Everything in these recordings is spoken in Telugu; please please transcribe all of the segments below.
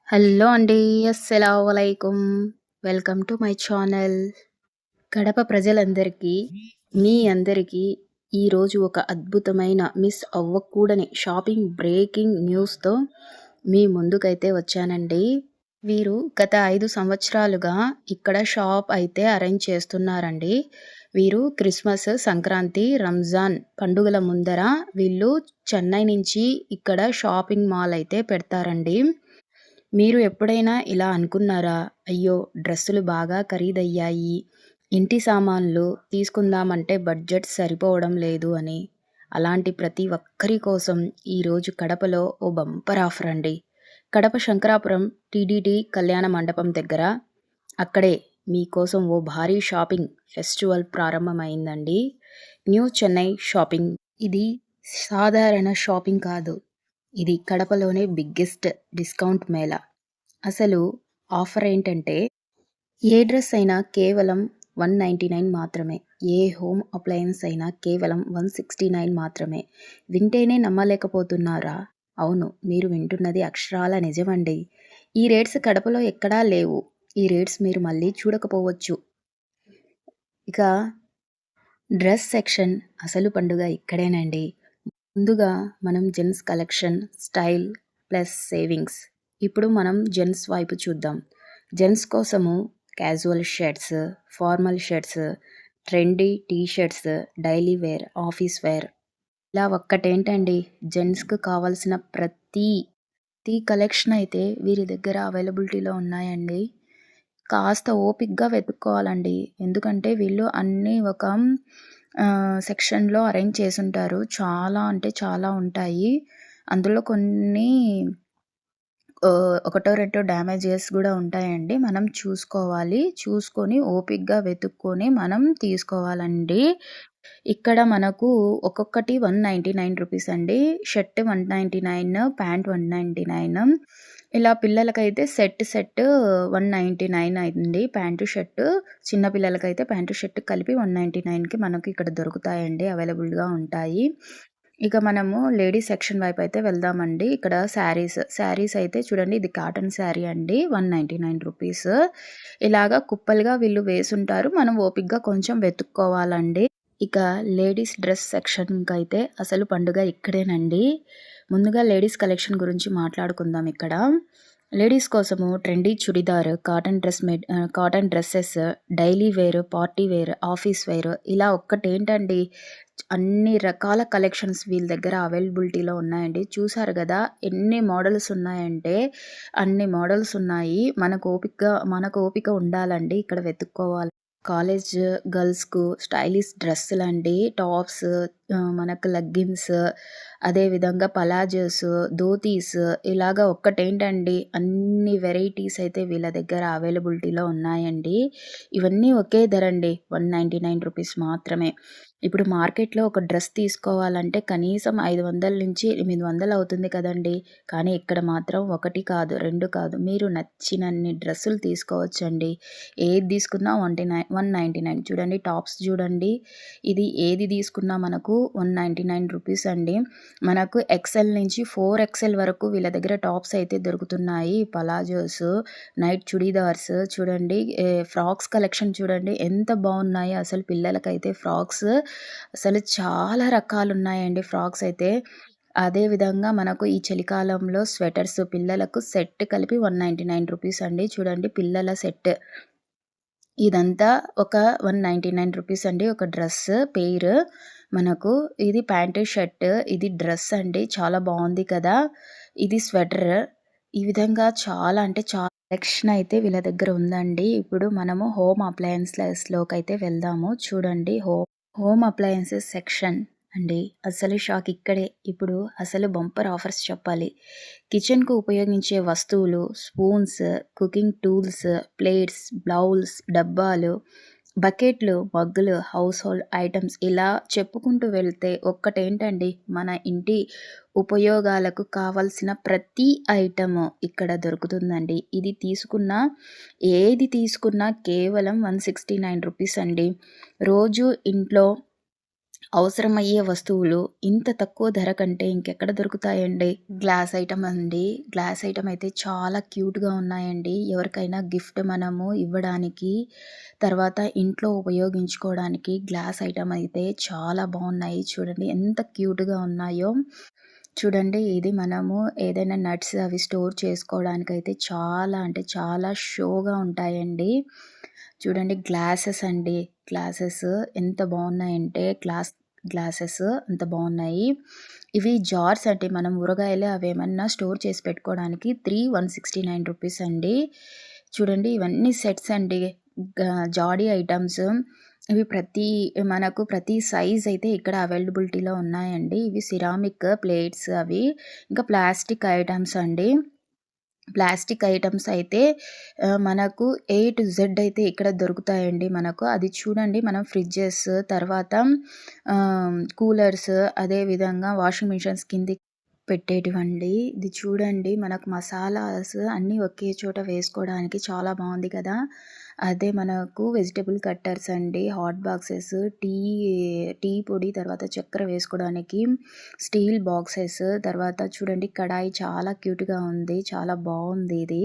హలో అండి. అస్సలాముఅలైకుం. Welcome to my channel. Kadapa ప్రజలందరికీ, మీ అందరికీ ఈరోజు ఒక అద్భుతమైన మిస్ అవ్వకూడని షాపింగ్ బ్రేకింగ్ న్యూస్‌తో మీ ముందుకైతే వచ్చానండి. వీరు గత 5 సంవత్సరాలుగా ఇక్కడ షాప్ అయితే అరేంజ్ చేస్తున్నారండి. వీరు క్రిస్మస్, సంక్రాంతి, రంజాన్ పండుగల ముందర వీళ్ళు చెన్నై నుంచి ఇక్కడ షాపింగ్ మాల్ అయితే పెడతారండి. మీరు ఎప్పుడైనా ఇలా అనుకున్నారా? అయ్యో! డ్రెస్సులు బాగా ఖరీదయ్యాయి. ఇంటి సామాన్లు తీసుకుందామంటే బడ్జెట్ సరిపోవడం లేదు అని. అలాంటి ప్రతి ఒక్కరి కోసం ఈరోజు కడపలో ఓ బంపర్ ఆఫర్ అండి. కడప శంకరాపురం టీటీడీ కళ్యాణ మండపం దగ్గర అక్కడే మీకోసం ఓ భారీ షాపింగ్ ఫెస్టివల్ ప్రారంభమైందండి. New Chennai shopping. ఇది సాధారణ షాపింగ్ కాదు. ఇది కడపలోనే బిగ్గెస్ట్ డిస్కౌంట్ మేళా. అసలు ఆఫర్ ఏంటంటే ఏ డ్రెస్ అయినా కేవలం 199 మాత్రమే. ఏ హోమ్ అప్లయన్స్ అయినా కేవలం 169 మాత్రమే. వింటేనే నమ్మలేకపోతున్నారా? అవును, మీరు వింటున్నది అక్షరాల నిజమండి. ఈ రేట్స్ కడపలో ఎక్కడా లేవు. ఈ రేట్స్ మీరు మళ్ళీ చూడకపోవచ్చు. ఇక డ్రెస్ సెక్షన్ అసలు పండుగ ఇక్కడేనండి. ముందుగా మనం gents collection, style plus savings. ఇప్పుడు మనం జెంట్స్ వైపు చూద్దాం. జెంట్స్ కోసము casual shirts, formal shirts, trendy T shirts, daily wear, office wear ఇలా ఒక్కటేంటండి, జెంట్స్‌కి కావాల్సిన ప్రతి కలెక్షన్ అయితే వీరి దగ్గర అవైలబిలిటీలో ఉన్నాయండి. కాస్త ఓపికగా వెతుక్కోవాలండి. ఎందుకంటే వీళ్ళు అన్నీ ఒక సెక్షన్‌లో అరేంజ్ చేసుంటారు. చాలా అంటే చాలా ఉంటాయి. అందులో కొన్ని ఒకటో రెండో డ్యామేజెస్ గూడా ఉంటాయండి. మనం చూసుకోవాలి. చూసుకొని ఓపికగా వెతుక్కొని మనం తీసుకోవాలండి. ఇక్కడ మనకు ఒక్కొక్కటి రూ. 199 అండి. Shirt 199, pant 199. ఇలా పిల్లలకైతే సెట్ 199 అయింది. Pant, shirt. చిన్న పిల్లలకైతే ప్యాంటు, షర్ట్ కలిపి 199కి మనకు ఇక్కడ దొరుకుతాయండి. అవైలబుల్‌గా ఉంటాయి. ఇక మనము లేడీస్ సెక్షన్ వైపయితే వెళ్దామండి. ఇక్కడ శారీస్ అయితే చూడండి, ఇది కాటన్ శారీ అండి. రూ. 199. ఇలాగా కుప్పలుగా వీళ్ళు వేసుంటారు. మనం ఓపికగా కొంచెం వెతుక్కోవాలండి. ఇక లేడీస్ డ్రెస్ సెక్షన్‌కైతే అసలు పండుగ ఇక్కడేనండి. ముందుగా లేడీస్ కలెక్షన్ గురించి మాట్లాడుకుందాం ఇక్కడ. లేడీస్ కోసము trendy churidar, cotton dresses, daily wear, party wear, office wear ఇలా ఒక్కటేంటండి, అన్ని రకాల కలెక్షన్స్ వీళ్ళ దగ్గర అవైలబిలిటీలో ఉన్నాయండి. చూసారు గదా! ఎన్ని మోడల్స్ ఉన్నాయంటే అన్ని మోడల్స్ ఉన్నాయి. మనకు ఓపిక ఉండాలండి ఇక్కడ వెతుక్కోవాలి. కాలేజ్ గర్ల్స్‌కు స్టైలిష్ డ్రెస్సులండి. టాప్స్, మనకు లెగ్గిన్స్, అదేవిధంగా పలాజోస్, ధోతీస్ ఇలాగ ఒక్కటేంటండి, అన్ని వెరైటీస్ అయితే వీళ్ళ దగ్గర అవైలబిలిటీలో ఉన్నాయండి. ఇవన్నీ ఒకే ధరండి. రూ. 199 మాత్రమే. ఇప్పుడు మార్కెట్‌లో ఒక డ్రెస్ తీసుకోవాలంటే కనీసం 500-800 అవుతుంది కదండీ! కానీ ఇక్కడ మాత్రం 1 కాదు, 2 కాదు, మీరు నచ్చినన్ని డ్రెస్సులు తీసుకోవచ్చండి. ఏది తీసుకున్నా 199. చూడండి టాప్స్ చూడండి. ఇది ఏది తీసుకున్నా మనకు రూ. 199 అండి. మనకు ఎక్సెల్ నుంచి 4 వరకు వీళ్ళ దగ్గర టాప్స్ అయితే దొరుకుతున్నాయి. పలాజోస్, నైట్ చుడీదార్స్ చూడండి. ఫ్రాక్స్ కలెక్షన్ చూడండి ఎంత బాగున్నాయో. అసలు పిల్లలకైతే ఫ్రాక్స్ అసలు చాలా రకాలున్నాయండి ఫ్రాక్స్ అయితే. అదే విధంగా మనకు ఈ చలికాలంలో స్వెటర్స్ పిల్లలకు సెట్ కలిపి రూ. 199 అండి. చూడండి పిల్లల సెట్. ఇదంతా ఒక రూ. 199 అండి. ఒక డ్రెస్ పెయిర్ మనకు. ఇది ప్యాంటు, షర్ట్, ఇది డ్రెస్ అండి. చాలా బాగుంది కదా! ఇది స్వెటర్. ఈ విధంగా చాలా అంటే చాలా కలెక్షన్ అయితే వీళ్ళ దగ్గర ఉందండి. ఇప్పుడు మనము హోమ్ అప్లయన్సెస్‌లోకైతే వెళ్దాము. చూడండి హోమ్ అప్లయన్సెస్ సెక్షన్ అండి. అసలు షాక్ ఇక్కడే. ఇప్పుడు అసలు బంపర్ ఆఫర్స్ చెప్పాలి. కిచెన్‌కు ఉపయోగించే వస్తువులు, spoons, cooking tools, plates, bowls, డబ్బాలు, బకెట్లు, మగ్గులు, హౌస్ హోల్డ్ ఐటెమ్స్ ఇలా చెప్పుకుంటూ వెళ్తే ఒక్కటేంటండి, మన ఇంటి ఉపయోగాలకు కావాల్సిన ప్రతి ఐటెము ఇక్కడ దొరుకుతుందండి. ఏది తీసుకున్నా కేవలం రూ. 169 అండి. రోజు ఇంట్లో అవసరమయ్యే వస్తువులు ఇంత తక్కువ ధర కంటే ఇంకెక్కడ దొరుకుతాయండి. గ్లాస్ ఐటెమ్ అండి. గ్లాస్ ఐటెమ్ అయితే చాలా క్యూట్‌గా ఉన్నాయండి. ఎవరికైనా గిఫ్ట్ మనము ఇవ్వడానికి, తర్వాత ఇంట్లో ఉపయోగించుకోవడానికి గ్లాస్ ఐటెమ్ అయితే చాలా బావున్నాయి. చూడండి ఎంత క్యూట్‌గా ఉన్నాయో. చూడండి ఇది మనము ఏదైనా నట్స్ అవి స్టోర్ చేసుకోవడానికైతే చాలా అంటే చాలా షోగా ఉంటాయండి. చూడండి గ్లాసెస్ అండి. గ్లాసెస్ ఎంత బావున్నాయంటే గ్లాసెస్ అంత బావున్నాయి. ఇవి జార్స్ అండి. మనం ఊరగాయలు అవేమన్నా స్టోర్ చేసి పెట్టుకోవడానికి 169 రూపీస్ అండి. చూడండి ఇవన్నీ సెట్స్ అండి. జాడీ ఐటెమ్స్. ఇవి మనకు ప్రతి సైజ్ అయితే ఇక్కడ అవైలబిలిటీలో ఉన్నాయండి. ఇవి సిరామిక్ ప్లేట్స్ అవి. ఇంకా ప్లాస్టిక్ ఐటెమ్స్ అండి. ప్లాస్టిక్ ఐటెమ్స్ అయితే మనకు ఏ టు జెడ్ అయితే ఇక్కడ దొరుకుతాయండి మనకు. అది చూడండి మనం ఫ్రిడ్జెస్, తర్వాత కూలర్స్, అదే విధంగా వాషింగ్ మిషన్స్ కిందకి పెట్టేటివండి. ఇది చూడండి మనకు మసాలాస్ అన్నీ ఒకే చోట వేసుకోవడానికి చాలా బావుంది కదా! అదే మనకు వెజిటబుల్ కట్టర్స్ అండి. హాట్ బాక్సెస్, టీ టీ పొడి, తర్వాత చక్కెర వేసుకోవడానికి స్టీల్ బాక్సెస్, తర్వాత చూడండి కడాయి చాలా క్యూట్‌గా ఉంది. చాలా బావుంది ఇది.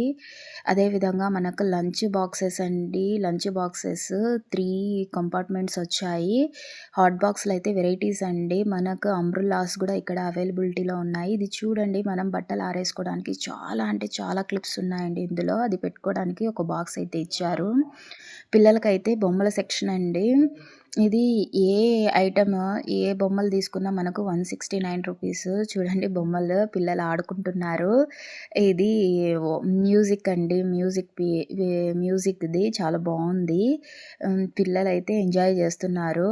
అదే విధంగా మనకు లంచ్ బాక్సెస్ అండి. లంచ్ బాక్సెస్ 3 కంపార్ట్మెంట్స్ వచ్చాయి. హాట్ బాక్స్‌లో అయితే వెరైటీస్ అండి. మనకు అంబ్రెల్లాస్ గూడా ఇక్కడ అవైలబిలిటీలో ఉన్నాయి. ఇది చూడండి మనం బట్టలు ఆరేసుకోవడానికి చాలా అంటే చాలా క్లిప్స్ ఉన్నాయండి ఇందులో. అది పెట్టుకోవడానికి ఒక బాక్స్ అయితే ఇచ్చారు. పిల్లలకైతే బొమ్మల సెక్షన్ అండి. ఇది ఏ ఐటెమ్ ఏ బొమ్మలు తీసుకున్నా మనకు 169 రూపీస్. చూడండి బొమ్మలు పిల్లలు ఆడుకుంటున్నారు. ఇది మ్యూజిక్ అండి. మ్యూజిక్‌ది చాలా బావుంది. పిల్లలైతే ఎంజాయ్ చేస్తున్నారు.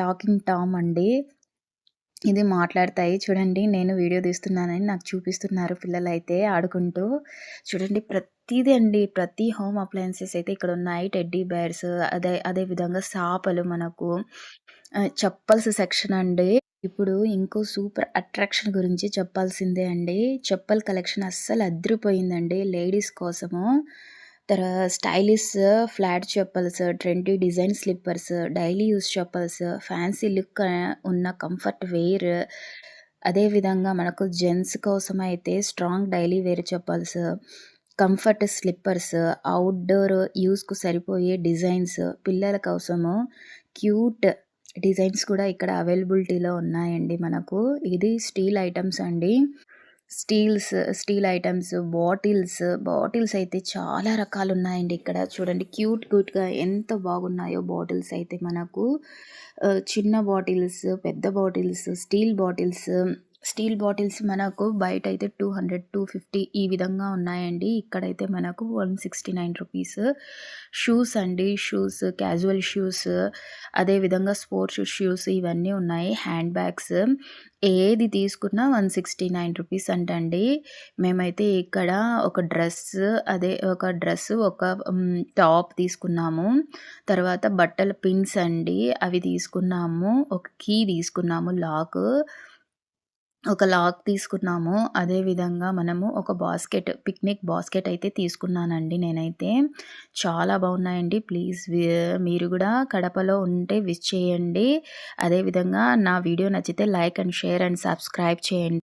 టాకింగ్ టామ్ అండి. ఇది మాట్లాడతాయి. చూడండి నేను వీడియో తీస్తున్నానని నాకు చూపిస్తున్నారు పిల్లలైతే ఆడుకుంటూ. చూడండి ప్రతీది అండి. ప్రతి హోమ్ అప్లయెన్సెస్ అయితే ఇక్కడున్నాయి. టెడ్డీ బేర్స్, అదే విధంగా సాపలు మనకు చెప్పల్స్ సెక్షన్ అండి. ఇప్పుడు ఇంకో సూపర్ అట్రాక్షన్ గురించి చెప్పాల్సిందే అండి. చెప్పల్ కలెక్షన్ అస్సలు అదిరిపోయిందండి లేడీస్ కోసము. Stylish flat chappals, trendy design slippers, daily use chappals, fancy look ఉన్న కంఫర్ట్ వేర్, అదే విధంగా మనకు జెంట్స్ కోసమైతే strong daily wear chappals, comfort slippers, outdoor యూజ్‌కు సరిపోయే డిజైన్స్, పిల్లల కోసము క్యూట్ డిజైన్స్ కూడా ఇక్కడ అవైలబిలిటీలో ఉన్నాయండి మనకు. ఇది స్టీల్ ఐటెమ్స్ అండి. స్టీల్ ఐటెమ్స్, బాటిల్స్ అయితే చాలా రకాలున్నాయండి ఇక్కడ. చూడండి క్యూట్‌గా ఎంత బాగున్నాయో బాటిల్స్ అయితే మనకు. చిన్న బాటిల్స్, పెద్ద బాటిల్స్, స్టీల్ బాటిల్స్ మనకు బయటైతే 200, 250 ఈ విధంగా ఉన్నాయండి. ఇక్కడైతే మనకు 169 రూపీస్. షూస్ అండి. క్యాజువల్ షూస్, అదే విధంగా స్పోర్ట్స్ షూస్ ఇవన్నీ ఉన్నాయి. హ్యాండ్ బ్యాగ్స్ ఏది తీసుకున్నా 169 రూపీస్ అంటండి. మేమైతే ఇక్కడ ఒక టాప్ తీసుకున్నాము. తర్వాత బట్టల పిన్స్ అండి. అవి తీసుకున్నాము. ఒక కీ తీసుకున్నాము ఒక లాక్ తీసుకున్నాము. అదే విధంగా మనము ఒక పిక్నిక్ బాస్కెట్ అయితే తీసుకున్నానండి నేనైతే. చాలా బాగున్నాయండి. ప్లీజ్ మీరు గూడా కడపలో ఉంటే విజిట్ చేయండి. అదే విధంగా నా వీడియో నచ్చితే like and share and subscribe చేయండి.